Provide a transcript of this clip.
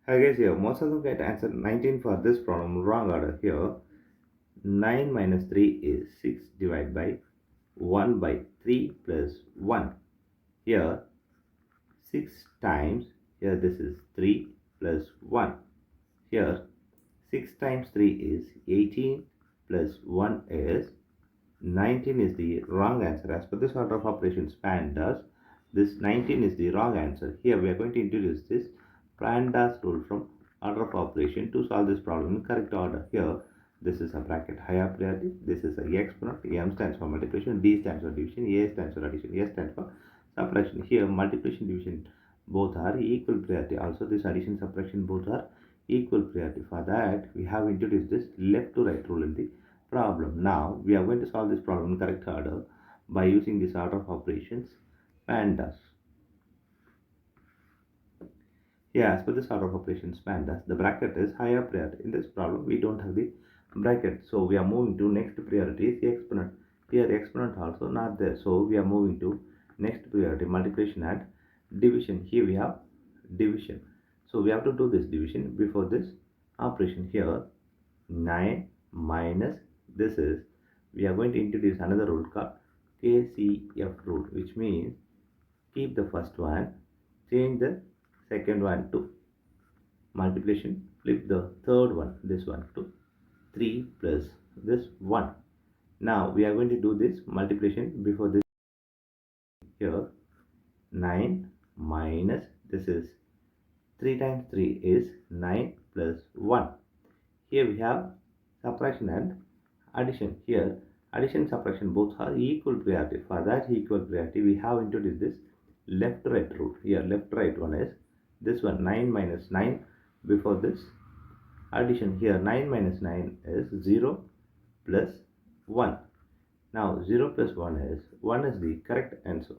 I guess here most of them get answer 19 for this problem. Wrong order here. 9 minus 3 is 6 divided by 1 by 3 plus 1. Here 6 times, here this is 3 plus 1. Here 6 times 3 is 18 plus 1 is 19 is the wrong answer. As per this order of operations PEMDAS, this 19 is the wrong answer. Here we are going to introduce this PEMDAS rule from order of operation to solve this problem in correct order. Here this is a bracket higher priority, this is a exponent, M stands for multiplication, D stands for division, A stands for addition, S stands for subtraction. Here multiplication division both are equal priority. Also this addition subtraction both are equal priority. For that we have introduced this left to right rule in the problem. Now we are going to solve this problem in correct order by using this order of operations PEMDAS. Yeah, as per this order of operations PEMDAS, the bracket is higher priority. In this problem we don't have the bracket, so we are moving to next priority is exponent. Here exponent also not there, so we are moving to next priority multiplication and division. Here we have division, so we have to do this division before this operation. Here 9 minus this is, we are going to introduce another rule called KCF rule, which means keep the first one, change the second one to multiplication, flip the third one, this one, to 3 plus this 1. Now we are going to do this multiplication before this. Here 9 minus this is 3 times 3 is 9 plus 1. Here we have subtraction and addition. Here addition subtraction both are equal priority. For that equal priority we have introduced this left right rule. Here left right one is this one, 9 minus 9 before this addition. Here 9 minus 9 is 0 plus 1. Now 0 plus 1 is the correct answer.